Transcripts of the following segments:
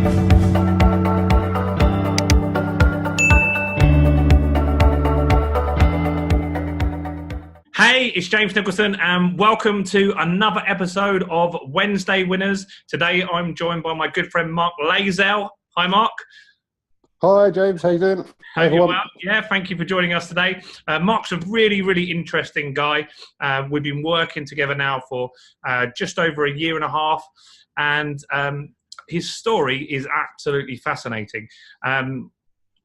Hey, it's James Nicholson and welcome to another episode of Wednesday Winners. Today I'm joined by my good friend Mark Lazell. Hi Mark. Hi James, how you doing? Hope you're well. Yeah, thank you for joining us today. Mark's a really interesting guy. We've been working together now for just over a year and a half, and his story is absolutely fascinating.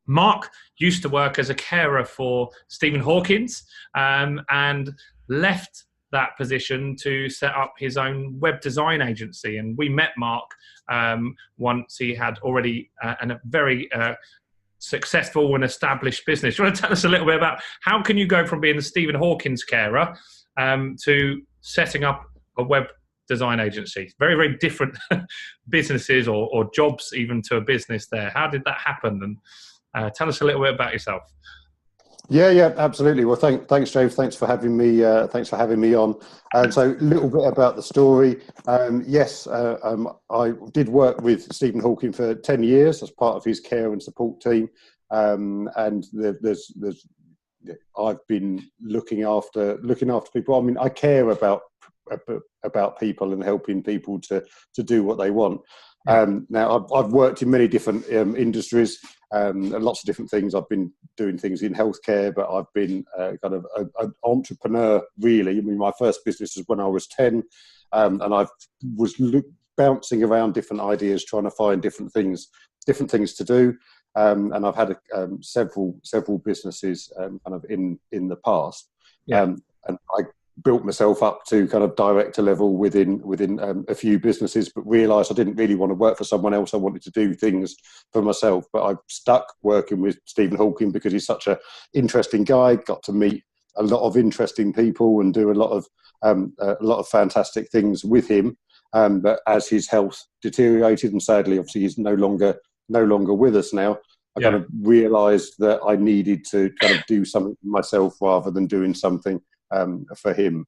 Mark used to work as a carer for Stephen Hawkins and left that position to set up his own web design agency. And we met Mark once he had already a very successful and established business. Do you want to tell us a little bit about how can you go from being the Stephen Hawkins carer to setting up a web design agency? Very different businesses or jobs even to a business there. How did that happen? And tell us a little bit about yourself. Yeah, absolutely. Well, thanks, James. Thanks for having me. Thanks for having me on. So, a little bit about the story. Yes, I did work with Stephen Hawking for 10 years as part of his care and support team, and I've been looking after people. I mean, I care about people and helping people to do what they want. Now, I've worked in many different industries and lots of different things. I've been doing things in healthcare, but I've been kind of an entrepreneur, really. I mean, my first business was when I was 10, and I was bouncing around different ideas, trying to find different things to do. And I've had several businesses kind of in the past. And I built myself up to kind of director level within a few businesses, but realised I didn't really want to work for someone else. I wanted to do things for myself. But I stuck working with Stephen Hawking because he's such an interesting guy. Got to meet a lot of interesting people and do a lot of fantastic things with him. But as his health deteriorated, and sadly, obviously, he's no longer with us now, I kind of realised that I needed to kind of do something for myself rather than doing something for him,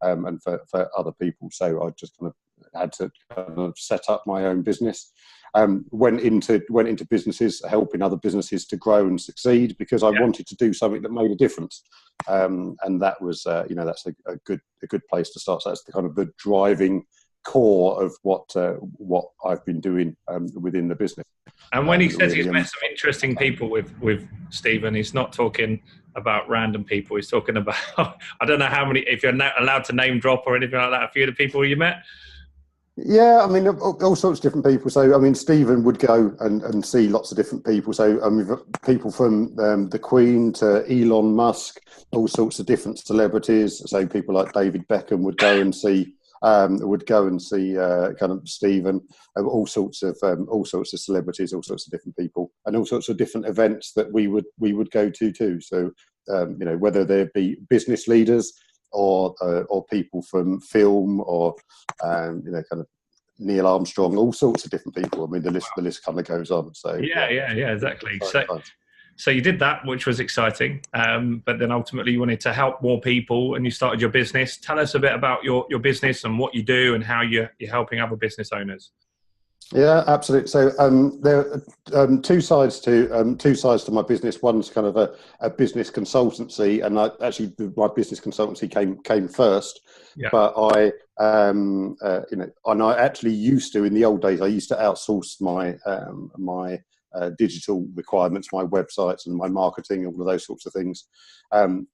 and for other people. So I just kind of had to kind of set up my own business. Went into businesses, helping other businesses to grow and succeed because I wanted to do something that made a difference. And that was, that's a good place to start. So that's the kind of the driving core of what I've been doing within the business. And when he says he's met some interesting people with Stephen, he's not talking about random people. He's talking about, I don't know how many, if you're not allowed to name drop or anything like that, a few of the people you met. Yeah, I mean, all sorts of different people. So, I mean, Stephen would go and see lots of different people. So, I mean, people from the Queen to Elon Musk, all sorts of different celebrities. So, people like David Beckham would go and see. Kind of Stephen, all sorts of celebrities, all sorts of different people, and all sorts of different events that we would go to too. So, whether there be business leaders or people from film or kind of Neil Armstrong, all sorts of different people. I mean, the list kind of goes on. So yeah, exactly. So you did that, which was exciting, but then ultimately you wanted to help more people and you started your business. Tell us a bit about your business and what you do and how you're helping other business owners. Yeah, absolutely. So there are two sides to my business. One's kind of a business consultancy, and my business consultancy came first. Yeah. But I actually used to, in the old days, I used to outsource my digital requirements, my websites and my marketing, all of those sorts of things. And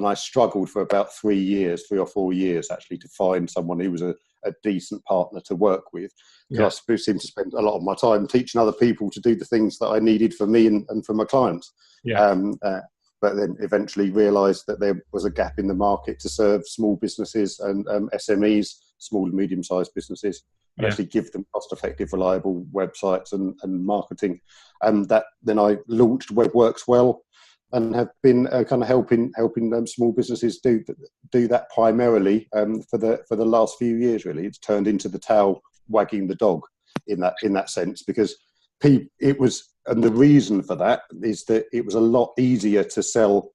I struggled for about 3 or 4 years actually to find someone who was a decent partner to work with. Because I seemed to spend a lot of my time teaching other people to do the things that I needed for me and for my clients. But then eventually realised that there was a gap in the market to serve small businesses and SMEs, small and medium-sized businesses, and actually give them cost-effective, reliable websites and marketing. And then I launched WebWorks Well, and have been kind of helping small businesses do that primarily for the last few years. Really, it's turned into the tail wagging the dog in that sense, because it was, and the reason for that is that it was a lot easier to sell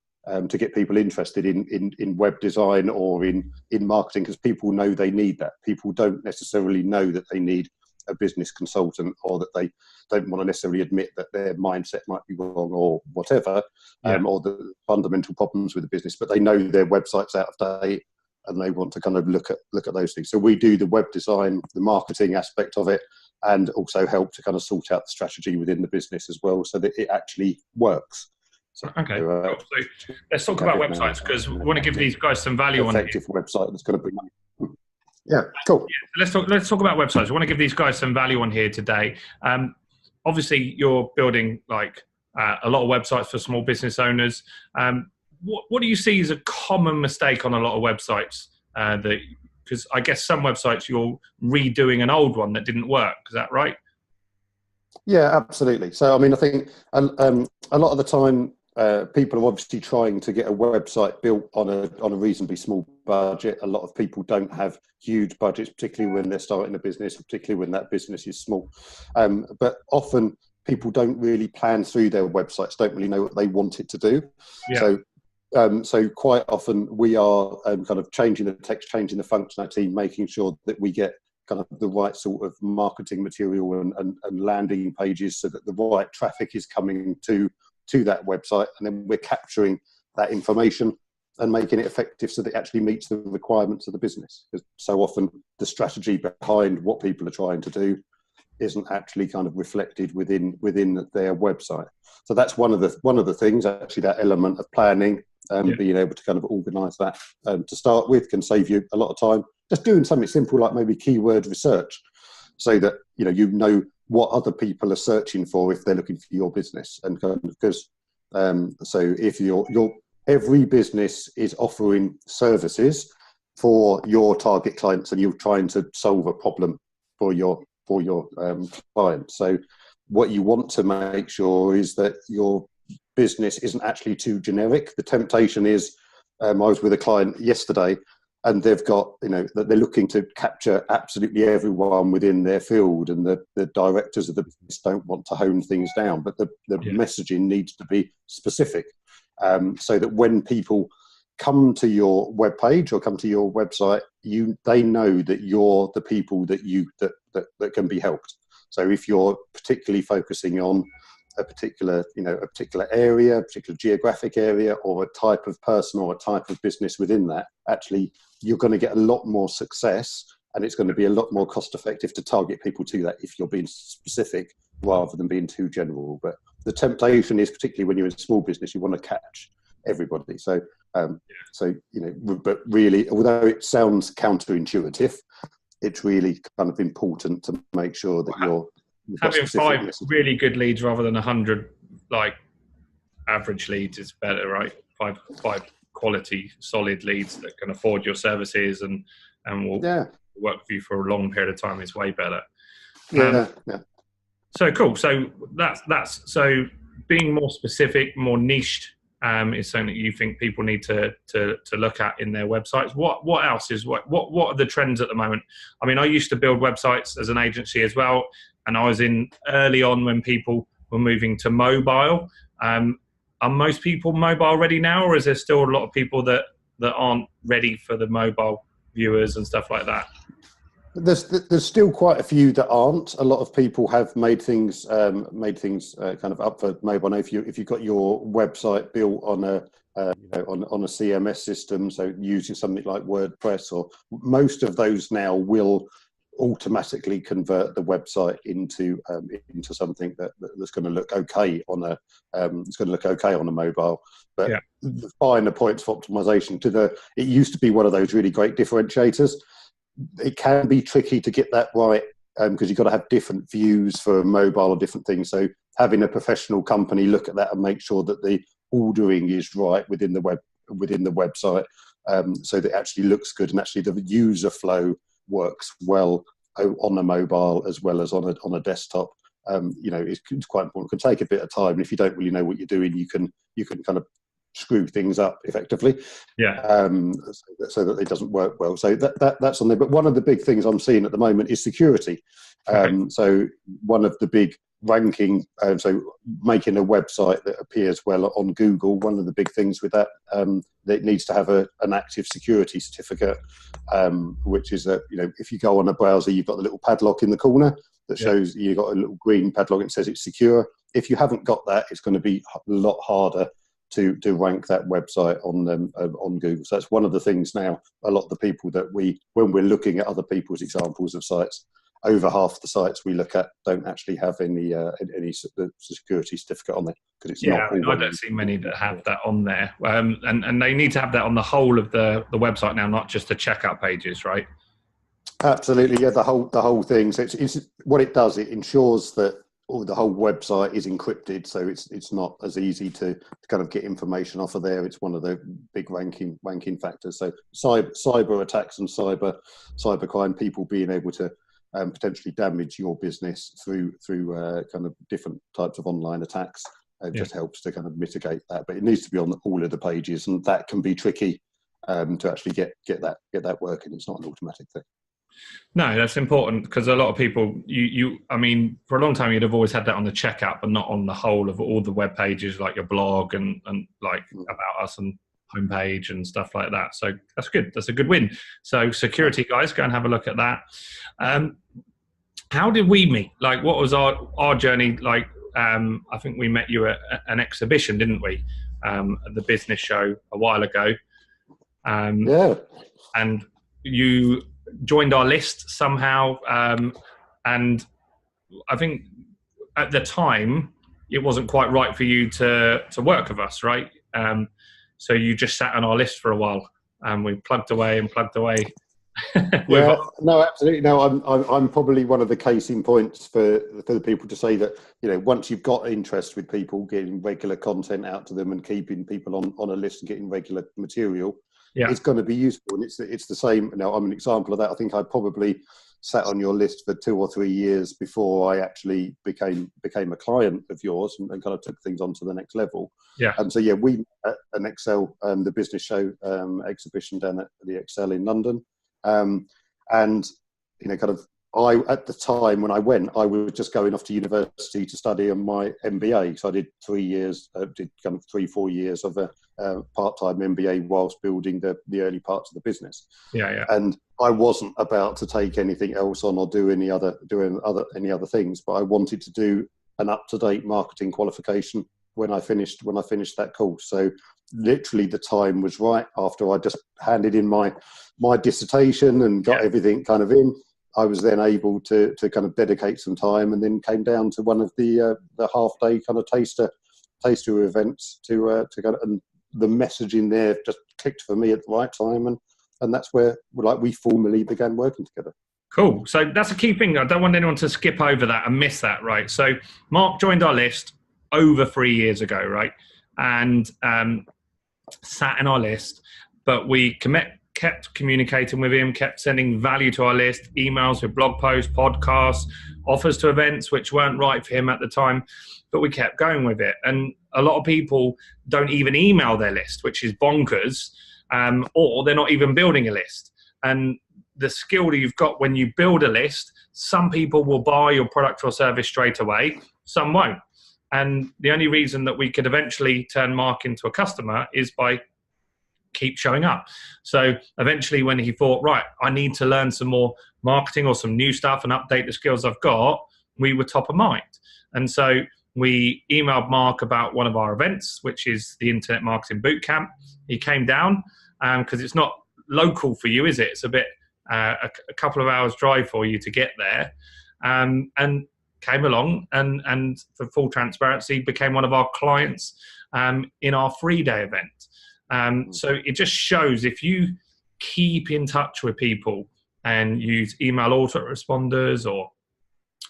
to get people interested in web design or in marketing, because people know they need that. People don't necessarily know that they need a business consultant, or that they don't want to necessarily admit that their mindset might be wrong or whatever, or the fundamental problems with the business, but they know their website's out of date and they want to kind of look at those things. So we do the web design, the marketing aspect of it, and also help to kind of sort out the strategy within the business as well, so that it actually works. So, okay, cool. So let's talk about websites, because we want to give these guys some value on effective website that's going to bring money. Yeah, cool. Yeah, so let's talk about websites. We want to give these guys some value on here today. Obviously, you're building like a lot of websites for small business owners. What do you see as a common mistake on a lot of websites? Because I guess some websites you're redoing an old one that didn't work. Is that right? Yeah, absolutely. So, I mean, I think a lot of the time people are obviously trying to get a website built on a reasonably small budget. A lot of people don't have huge budgets, particularly when they're starting a business, particularly when that business is small. But often people don't really plan through their websites, don't really know what they want it to do. Yeah. So quite often we are kind of changing the text, changing the functionality, making sure that we get kind of the right sort of marketing material and landing pages, so that the right traffic is coming to that website, and then we're capturing that information and making it effective so that it actually meets the requirements of the business. Because so often the strategy behind what people are trying to do isn't actually kind of reflected within their website. So that's one of the things, actually, that element of planning, being able to kind of organise that to start with can save you a lot of time. Just doing something simple like maybe keyword research, so that you know what other people are searching for if they're looking for your business. And because so if every business is offering services for your target clients, and you're trying to solve a problem for your clients. So what you want to make sure is that your business isn't actually too generic. The temptation is, I was with a client yesterday, and they've got, that they're looking to capture absolutely everyone within their field, and the directors of the business don't want to hone things down, but the messaging needs to be specific, so that when people come to your webpage or come to your website, they know that you're the people that can be helped. So if you're particularly focusing on a particular area, a particular geographic area, or a type of person or a type of business within that, actually you're going to get a lot more success, and it's going to be a lot more cost effective to target people to that if you're being specific rather than being too general. But the temptation is, particularly when you're in a small business, you want to catch everybody. So but really, although it sounds counterintuitive, it's really kind of important to make sure that you're having 5 really good leads rather than 100 like average leads is better, right? Five quality solid leads that can afford your services and will work for you for a long period of time is way better. So cool. So that's so being more specific, more niched, is something that you think people need to look at in their websites. What else is what are the trends at the moment? I mean, I used to build websites as an agency as well, and I was in early on when people were moving to mobile. Are most people mobile ready now, or is there still a lot of people that aren't ready for the mobile viewers and stuff like that? There's still quite a few that aren't. A lot of people have made things kind of up for mobile. Now, if you've got your website built on a CMS system, so using something like WordPress, or most of those now will automatically convert the website into something that's going to look okay on a mobile. But the finer points for optimization it used to be one of those really great differentiators. It can be tricky to get that right, because you've got to have different views for mobile or different things. So having a professional company look at that and make sure that the ordering is right within the website, so that it actually looks good, and actually the user flow works well on a mobile as well as on a desktop. It's quite important. It can take a bit of time, and if you don't really know what you're doing, you can kind of screw things up effectively, so that it doesn't work well. So that's on there. But one of the big things I'm seeing at the moment is security. So one of the big ranking, so making a website that appears well on Google, one of the big things with that, that it needs to have an active security certificate, which is that if you go on a browser, you've got the little padlock in the corner. that shows you've got a little green padlock and says it's secure. If you haven't got that, it's going to be a lot harder to rank that website on Google. So that's one of the things now. A lot of the people that when we're looking at other people's examples of sites, over half the sites we look at don't actually have any security certificate on there because it's not. I don't see many that have that on there, and they need to have that on the whole of the website now, not just the checkout pages, right? Absolutely, yeah. The whole thing. So it's what it does. It ensures that the whole website is encrypted, so it's not as easy to kind of get information off of there. It's one of the big ranking factors. So cyber attacks and cyber crime, people being able to potentially damage your business through kind of different types of online attacks. Just helps to kind of mitigate that, but it needs to be on all of the pages, and that can be tricky to actually get that working. It's not an automatic thing. No, that's important because a lot of people, I mean, for a long time you'd have always had that on the checkout, but not on the whole of all the web pages, like your blog and like about us and homepage and stuff like that. So that's good. That's a good win. So security guys, go and have a look at that. How did we meet? Like, what was our journey like? I think we met you at an exhibition, didn't we? At the business show a while ago. And you joined our list somehow. And I think at the time it wasn't quite right for you to work with us, right? So you just sat on our list for a while, and we plugged away. No, absolutely. No, I'm probably one of the case in points for the people to say that, you know, once you've got interest with people, getting regular content out to them and keeping people on a list and getting regular material, it's going to be useful. And it's the same. Now, I'm an example of that. I think I probably sat on your list for 2 or 3 years before I actually became a client of yours and kind of took things on to the next level. And so, we met at an Excel, the business show exhibition down at the Excel in London. And, you know, kind of, at the time when I went, I was just going off to university to study on my MBA. So I did 3 years, did kind of 3-4 years of a part-time MBA whilst building the early parts of the business. And I wasn't about to take anything else on or do any other things, but I wanted to do an up-to-date marketing qualification when I finished that course. So literally the time was right after I just handed in my dissertation and got everything kind of in. I was then able to kind of dedicate some time, and then came down to one of the half-day kind of taster events to kind of, and the messaging there just clicked for me at the right time, and that's where we formally began working together. Cool. So that's a key thing. I don't want anyone to skip over that and miss that, right? So Mark joined our list over 3 years ago, right? And sat in our list, but we kept communicating with him, kept sending value to our list, emails with blog posts, podcasts, offers to events, which weren't right for him at the time, but we kept going with it. And a lot of people don't even email their list, which is bonkers, or they're not even building a list. And the skill that you've got when you build a list, some people will buy your product or service straight away, some won't. And the only reason that we could eventually turn Mark into a customer is by keep showing up. So eventually when he thought, right, I need to learn some more marketing or some new stuff and update the skills I've got, we were top of mind. And so we emailed Mark about one of our events, which is the Internet Marketing Bootcamp. He came down because it's not local for you, is it? It's a bit, a couple of hours drive for you to get there. And came along and for full transparency, became one of our clients in our 3-day event. So it just shows if you keep in touch with people and use email autoresponders or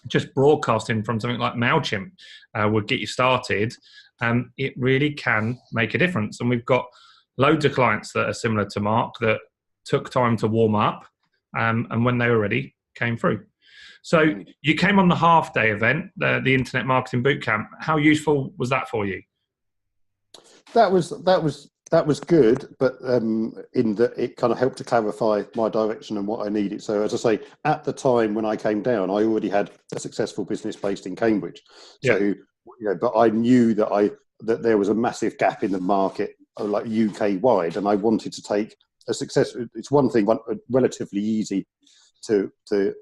just broadcasting from something like MailChimp would get you started, it really can make a difference. And we've got loads of clients that are similar to Mark that took time to warm up and when they were ready, came through. So you came on the half-day event, the Internet Marketing Bootcamp. How useful was that for you? That was good, but in that it kind of helped to clarify my direction and what I needed. So as I say, at the time when I came down, I already had a successful business based in Cambridge. So, you know, but I knew that there was a massive gap in the market, like UK wide, and I wanted to take a success. It's one thing, relatively easy to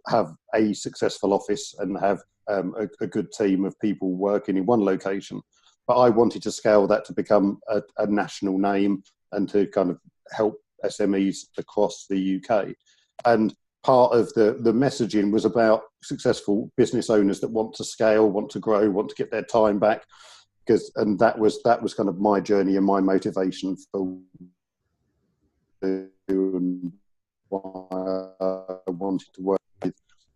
have a successful office and have a good team of people working in one location. But I wanted to scale that to become a national name and to kind of help SMEs across the UK. And part of the messaging was about successful business owners that want to scale, want to grow, want to get their time back. And that was kind of my journey and my motivation for why I wanted to work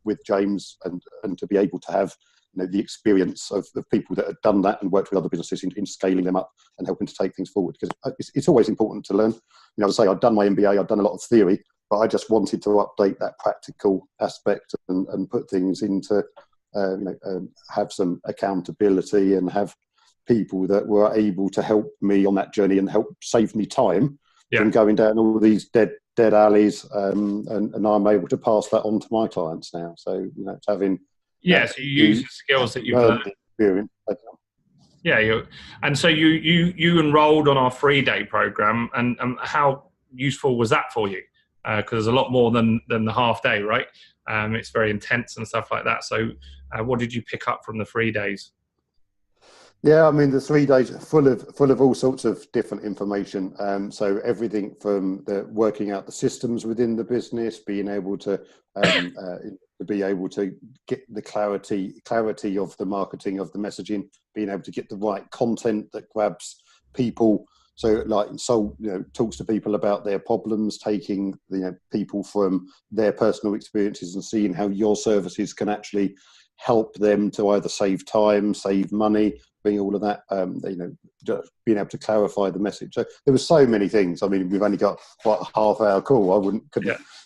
with James and to be able to have the experience of people that had done that and worked with other businesses in scaling them up and helping to take things forward. Because it's always important to learn. As I say, I've done my MBA, I've done a lot of theory, but I just wanted to update that practical aspect and put things into, have some accountability and have people that were able to help me on that journey and help save me time from going down all these dead alleys. And I'm able to pass that on to my clients now. So, it's having... so you use the skills that you've learned. Experience. And so you enrolled on our 3-day program, and how useful was that for you? Because there's a lot more than the half day, right? It's very intense and stuff like that. So what did you pick up from the 3 days? Yeah, I mean, the 3 days are full of all sorts of different information. So everything from the working out the systems within the business, being able to get the clarity of the marketing, of the messaging, being able to get the right content that grabs people. So talks to people about their problems, taking people from their personal experiences and seeing how your services can actually help them to either save time, save money, bring all of that, being able to clarify the message. So there were so many things. I mean, we've only got a half-hour call. I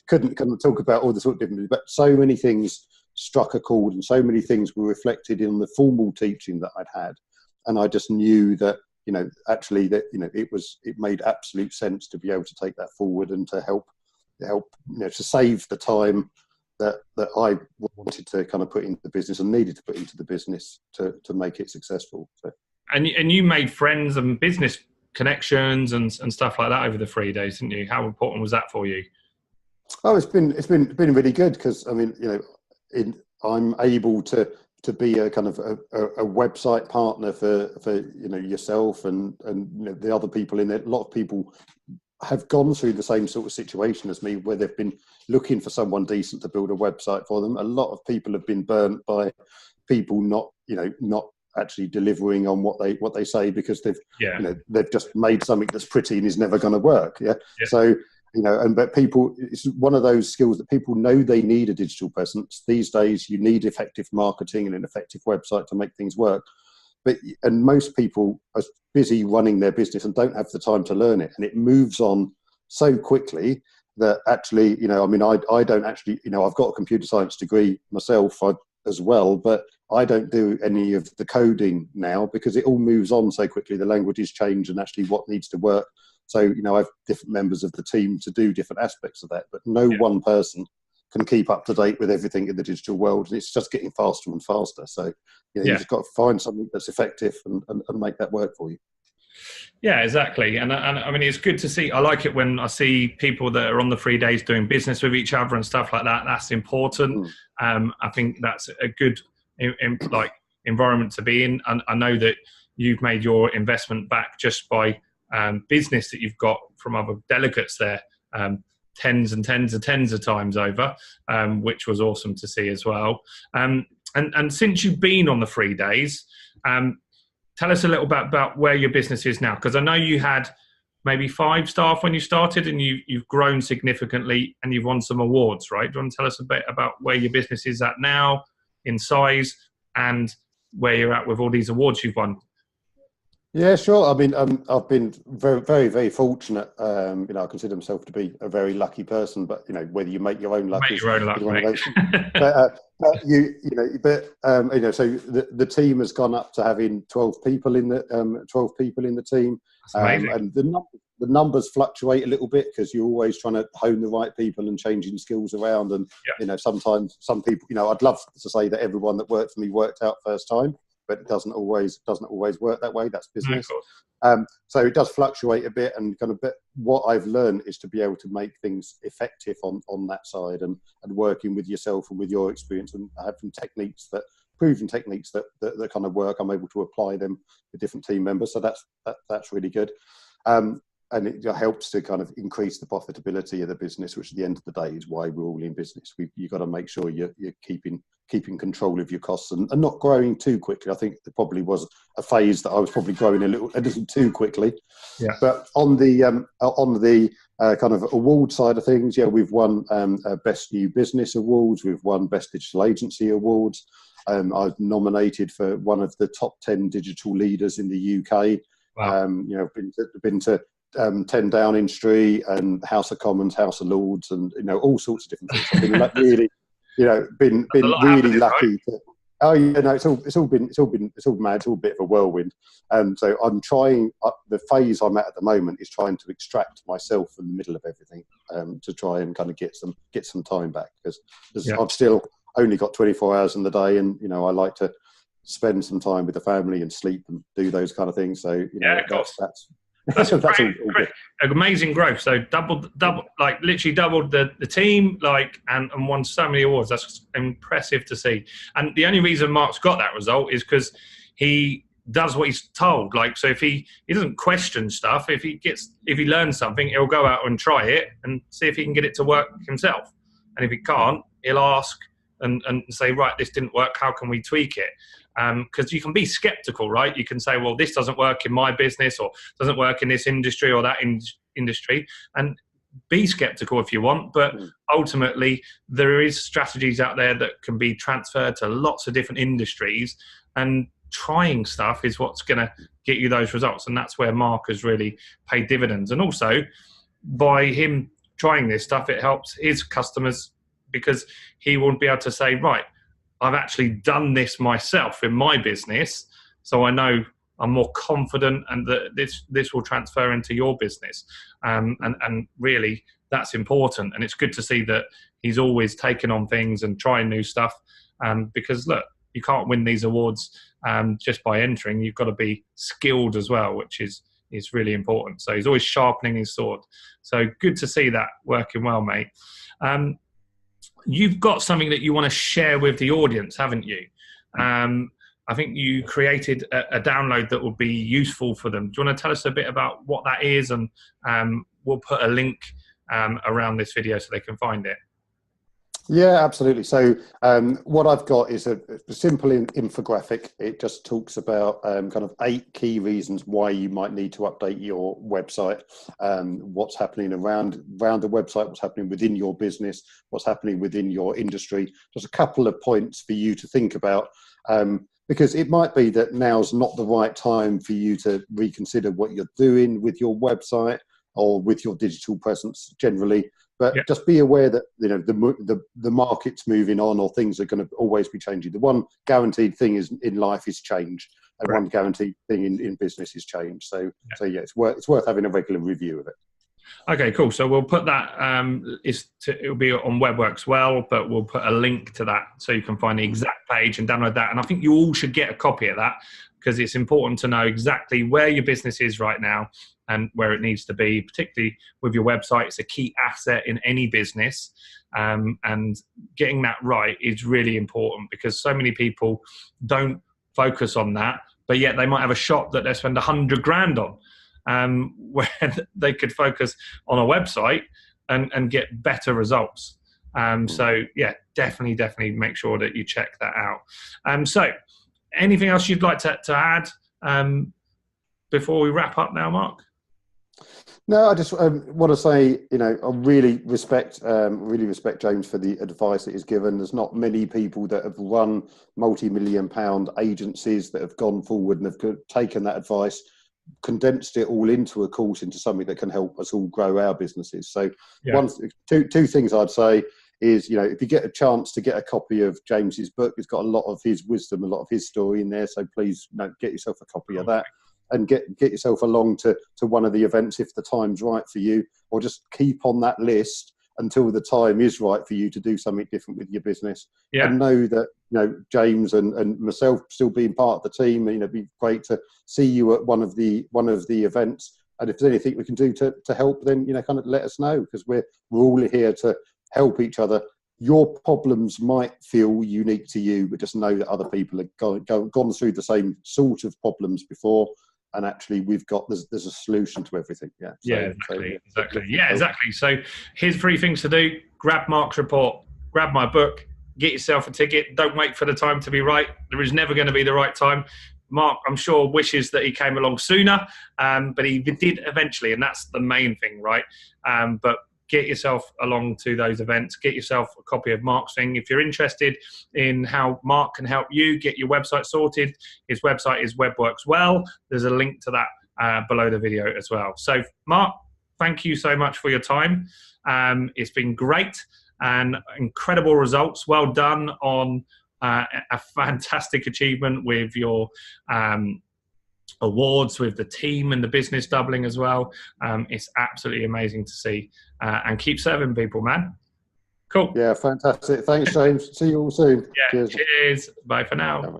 couldn't talk about all the sort of different, but so many things struck a chord, and so many things were reflected in the formal teaching that I'd had, and I just knew that it made absolute sense to be able to take that forward and to help to save the time that I wanted to kind of put into the business and needed to put into the business to make it successful. So. And you made friends and business connections and stuff like that over the 3 days, didn't you? How important was that for you? Oh, it's been really good, because I mean, I'm able to be a kind of a website partner for yourself and the other people in it. A lot of people have gone through the same sort of situation as me, where they've been looking for someone decent to build a website for them. A lot of people have been burnt by people not actually delivering on what they say, because they've just made something that's pretty and is never going to work. So but people, it's one of those skills that people know they need a digital presence. These days, you need effective marketing and an effective website to make things work. And most people are busy running their business and don't have the time to learn it. And it moves on so quickly that actually, I don't actually, I've got a computer science degree myself as well, but I don't do any of the coding now, because it all moves on so quickly. The languages change and actually what needs to work. So, I have different members of the team to do different aspects of that, but no one person can keep up to date with everything in the digital world. And it's just getting faster and faster. So, you've just got to find something that's effective and make that work for you. Yeah, exactly. And I mean, it's good to see. I like it when I see people that are on the 3 days doing business with each other and stuff like that. That's important. I think that's a good environment to be in. And I know that you've made your investment back just by business that you've got from other delegates there, tens and tens of times over, which was awesome to see as well. And since you've been on the 3 days, tell us a little bit about where your business is now, because I know you had maybe 5 staff when you started, and you've grown significantly and you've won some awards, right? Do you want to tell us a bit about where your business is at now in size and where you're at with all these awards you've won? Yeah, sure. I mean, I've been very, very, very fortunate. I consider myself to be a very lucky person, but whether you make your own luck, make your own luck, mate. So the team has gone up to having 12 people in the team, and the numbers fluctuate a little bit, because you're always trying to hone the right people and changing skills around. And sometimes some people, I'd love to say that everyone that worked for me worked out first time. but it doesn't always work that way. That's business. No, of course. So it does fluctuate a bit, and kind of. But what I've learned is to be able to make things effective on that side, and working with yourself and with your experience, and having proven techniques that kind of work. I'm able to apply them with different team members, so that's really good. And it helps to kind of increase the profitability of the business, which at the end of the day is why we're all in business. You've got to make sure you're keeping control of your costs and not growing too quickly. I think there probably was a phase that I was probably growing a little too quickly. Yeah. But on the kind of award side of things, we've won Best New Business Awards. We've won Best Digital Agency Awards. I was nominated for one of the top 10 digital leaders in the UK. Wow. Been to 10 Downing Street and House of Commons, House of Lords, and all sorts of different things. I've been really, been really lucky. Right? Oh yeah, no, it's all mad. It's all a bit of a whirlwind. So I'm trying. The phase I'm at the moment is trying to extract myself from the middle of everything, to try and kind of get some time back, because I've still only got 24 hours in the day, and I like to spend some time with the family and sleep and do those kind of things. So of course. That's great. Amazing growth. So doubled, like literally doubled the team, and won so many awards. That's impressive to see. And the only reason Mark's got that result is because he does what he's told. So if he doesn't question stuff, if he learns something, he'll go out and try it and see if he can get it to work himself. And if he can't, he'll ask and say, right, this didn't work. How can we tweak it? Because you can be skeptical, right? You can say, well, this doesn't work in my business, or doesn't work in this industry or that industry, and be skeptical if you want. But ultimately, there is strategies out there that can be transferred to lots of different industries, and trying stuff is what's going to get you those results. And that's where Mark has really paid dividends. And also, by him trying this stuff, it helps his customers, because he won't be able to say, right, I've actually done this myself in my business, so I know I'm more confident, and that this will transfer into your business. And really, that's important. And it's good to see that he's always taking on things and trying new stuff, because look, you can't win these awards just by entering. You've got to be skilled as well, which is really important. So he's always sharpening his sword. So good to see that working well, mate. You've got something that you want to share with the audience, haven't you? I think you created a download that will be useful for them. Do you want to tell us a bit about what that is? And we'll put a link around this video so they can find it. Yeah, absolutely. So what I've got is a simple infographic. It just talks about kind of 8 key reasons why you might need to update your website, what's happening around the website, what's happening within your business, what's happening within your industry. Just a couple of points for you to think about, because it might be that now's not the right time for you to reconsider what you're doing with your website or with your digital presence generally. But just be aware that the market's moving on, or things are going to always be changing. The one guaranteed thing in life is change, and one guaranteed thing in business is change. So it's worth having a regular review of it. Okay, cool. So we'll put that. It'll be on WebWorks well, but we'll put a link to that so you can find the exact page and download that. And I think you all should get a copy of that, because it's important to know exactly where your business is right now and where it needs to be, particularly with your website. It's a key asset in any business, and getting that right is really important, because so many people don't focus on that, but yet they might have a shop that they spend 100 grand on, where they could focus on a website and get better results. So yeah, definitely make sure that you check that out. So anything else you'd like to add before we wrap up now, Mark? No, I just want to say, I really respect James for the advice that he's given. There's not many people that have run multi-million-pound agencies that have gone forward and have taken that advice, condensed it all into a course, into something that can help us all grow our businesses. So two things I'd say is, if you get a chance to get a copy of James's book, it's got a lot of his wisdom, a lot of his story in there. So please, get yourself a copy of that, and get yourself along to one of the events if the time's right for you, or just keep on that list until the time is right for you to do something different with your business. Yeah. And know that, you know, James and myself still being part of the team, you know, it'd be great to see you at one of the events. And if there's anything we can do to help, then, you know, kind of let us know, because we're all here to help each other. Your problems might feel unique to you, but just know that other people have gone through the same sort of problems before, and actually there's a solution to everything. Yeah. Exactly. So here's 3 things to do. Grab Mark's report, grab my book, get yourself a ticket. Don't wait for the time to be right. There is never going to be the right time. Mark, I'm sure, wishes that he came along sooner, but he did eventually, and that's the main thing, right? But get yourself along to those events. Get yourself a copy of Mark's thing. If you're interested in how Mark can help you get your website sorted, his website is WebWorks Well. There's a link to that below the video as well. So, Mark, thank you so much for your time. It's been great and incredible results. Well done on a fantastic achievement with your awards, with the team and the business doubling as well. It's absolutely amazing to see, and keep serving people, man. Cool. Yeah, fantastic. Thanks, James. See you all soon. Yeah, cheers. Bye for now.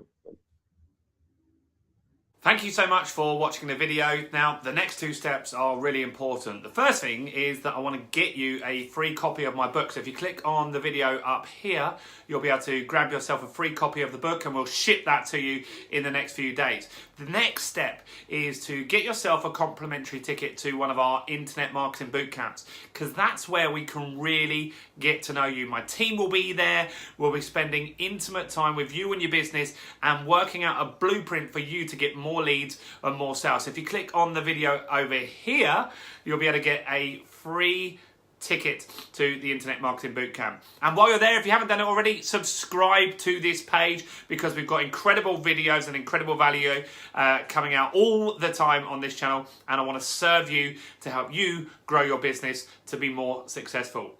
Thank you so much for watching the video. Now, the next 2 steps are really important. The first thing is that I want to get you a free copy of my book. So if you click on the video up here, you'll be able to grab yourself a free copy of the book, and we'll ship that to you in the next few days. The next step is to get yourself a complimentary ticket to one of our internet marketing boot camps, because that's where we can really get to know you. My team will be there. We'll be spending intimate time with you and your business and working out a blueprint for you to get more leads and more sales. So if you click on the video over here, you'll be able to get a free ticket to the Internet Marketing Bootcamp. And while you're there, if you haven't done it already, subscribe to this page, because we've got incredible videos and incredible value coming out all the time on this channel, and I want to serve you to help you grow your business to be more successful.